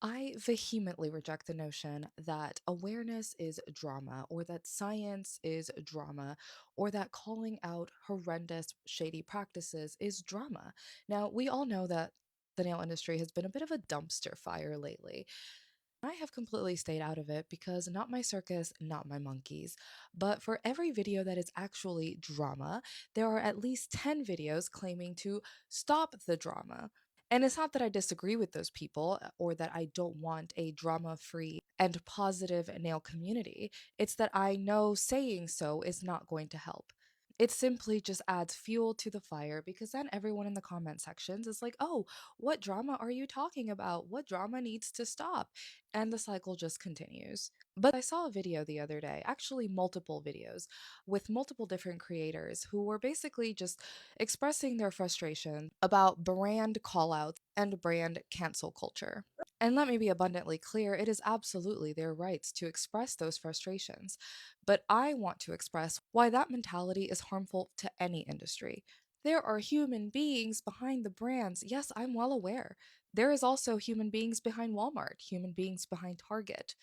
I vehemently reject the notion that awareness is drama, or that science is drama, or that calling out horrendous, shady practices is drama. Now, we all know that the nail industry has been a bit of a dumpster fire lately. I have completely stayed out of it because not my circus, not my monkeys. But for every video that is actually drama, there are at least 10 videos claiming to stop the drama. And it's not that I disagree with those people or that I don't want a drama free and positive nail community. It's that I know saying so is not going to help. It simply just adds fuel to the fire because then everyone in the comment sections is like, oh, what drama are you talking about? What drama needs to stop? And the cycle just continues. But I saw a video the other day, actually multiple videos, with multiple different creators who were basically just expressing their frustration about brand callouts and brand cancel culture. And let me be abundantly clear, it is absolutely their rights to express those frustrations. But I want to express why that mentality is harmful to any industry. There are human beings behind the brands. Yes, I'm well aware. There is also human beings behind Walmart, human beings behind Target.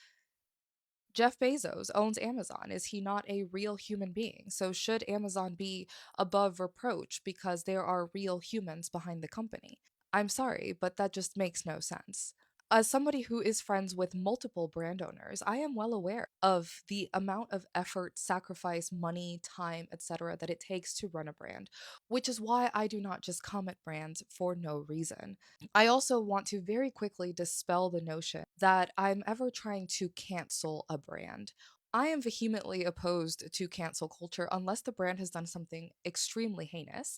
Jeff Bezos owns Amazon. Is he not a real human being? So should Amazon be above reproach because there are real humans behind the company? I'm sorry, but that just makes no sense. As somebody who is friends with multiple brand owners, I am well aware of the amount of effort, sacrifice, money, time, etc. that it takes to run a brand, which is why I do not just comment brands for no reason. I also want to very quickly dispel the notion that I'm ever trying to cancel a brand. I am vehemently opposed to cancel culture unless the brand has done something extremely heinous,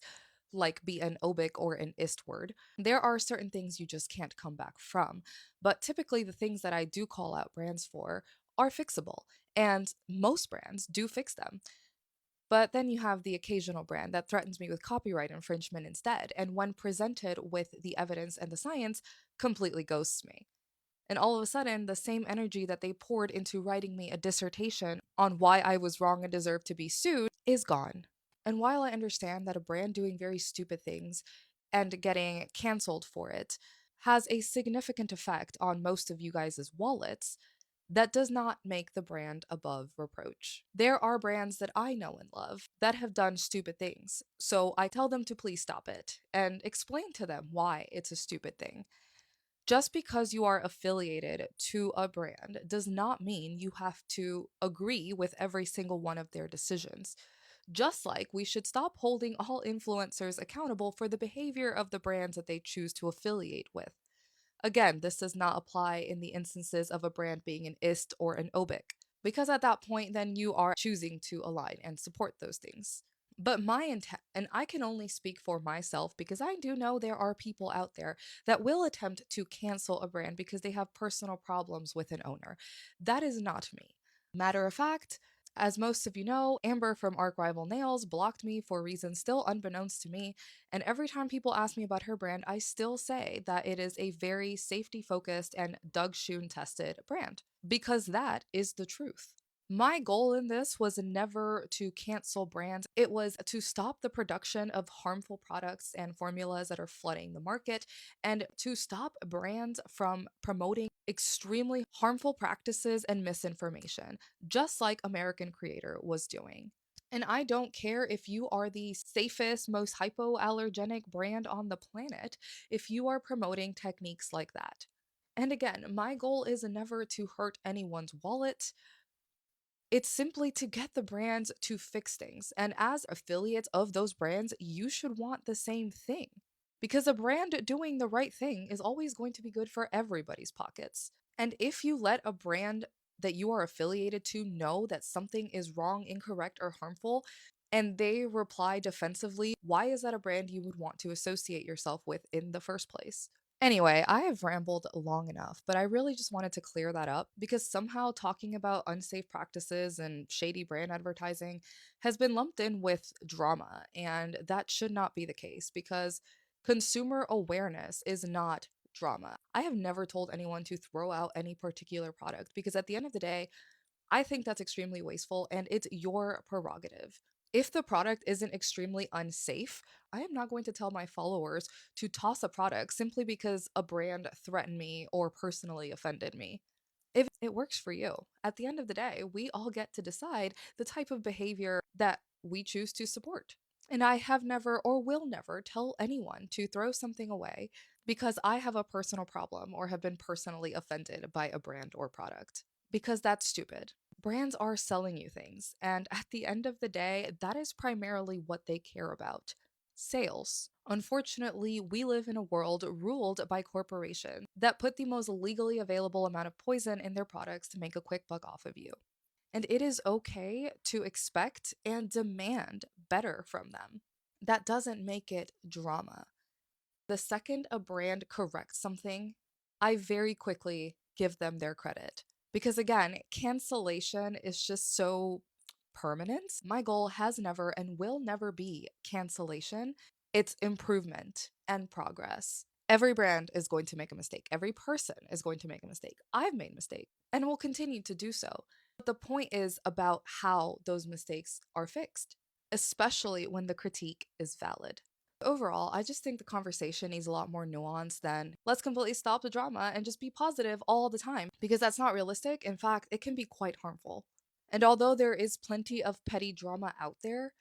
like be an obic or an ist word. There are certain things you just can't come back from. But typically, the things that I do call out brands for are fixable, and most brands do fix them. But then you have the occasional brand that threatens me with copyright infringement instead, and when presented with the evidence and the science, completely ghosts me. And all of a sudden, the same energy that they poured into writing me a dissertation on why I was wrong and deserved to be sued is gone. And while I understand that a brand doing very stupid things and getting canceled for it has a significant effect on most of you guys' wallets, that does not make the brand above reproach. There are brands that I know and love that have done stupid things, so I tell them to please stop it and explain to them why it's a stupid thing. Just because you are affiliated to a brand does not mean you have to agree with every single one of their decisions. Just like we should stop holding all influencers accountable for the behavior of the brands that they choose to affiliate with. Again, this does not apply in the instances of a brand being an ist or an obic, because at that point, then you are choosing to align and support those things. But my intent, and I can only speak for myself because I do know there are people out there that will attempt to cancel a brand because they have personal problems with an owner. That is not me. Matter of fact, as most of you know, Amber from Arc Rival Nails blocked me for reasons still unbeknownst to me, and every time people ask me about her brand, I still say that it is a very safety focused and Doug Schoen tested brand because that is the truth. My goal in this was never to cancel brands. It was to stop the production of harmful products and formulas that are flooding the market and to stop brands from promoting extremely harmful practices and misinformation, just like American Creator was doing. And I don't care if you are the safest, most hypoallergenic brand on the planet if you are promoting techniques like that. And again, my goal is never to hurt anyone's wallet. It's simply to get the brands to fix things. And as affiliates of those brands, you should want the same thing. Because a brand doing the right thing is always going to be good for everybody's pockets. And if you let a brand that you are affiliated to know that something is wrong, incorrect, or harmful, and they reply defensively, why is that a brand you would want to associate yourself with in the first place? Anyway, I have rambled long enough, but I really just wanted to clear that up because somehow talking about unsafe practices and shady brand advertising has been lumped in with drama, and that should not be the case because consumer awareness is not drama. I have never told anyone to throw out any particular product because at the end of the day, I think that's extremely wasteful and it's your prerogative. If the product isn't extremely unsafe, I am not going to tell my followers to toss a product simply because a brand threatened me or personally offended me. If it works for you, at the end of the day, we all get to decide the type of behavior that we choose to support. And I have never or will never tell anyone to throw something away because I have a personal problem or have been personally offended by a brand or product, because that's stupid. Brands are selling you things, and at the end of the day, that is primarily what they care about: sales. Unfortunately, we live in a world ruled by corporations that put the most legally available amount of poison in their products to make a quick buck off of you. And it is okay to expect and demand better from them. That doesn't make it drama. The second a brand corrects something, I very quickly give them their credit. Because again, cancellation is just so permanent. My goal has never and will never be cancellation, it's improvement and progress. Every brand is going to make a mistake. Every person is going to make a mistake. I've made mistakes and will continue to do so. But the point is about how those mistakes are fixed, especially when the critique is valid. Overall, I just think the conversation needs a lot more nuance than let's completely stop the drama and just be positive all the time, because that's not realistic. In fact, it can be quite harmful. And although there is plenty of petty drama out there,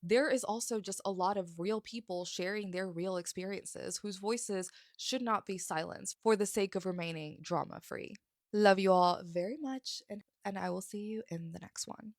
there is also just a lot of real people sharing their real experiences whose voices should not be silenced for the sake of remaining drama free. Love you all very much, and I will see you in the next one.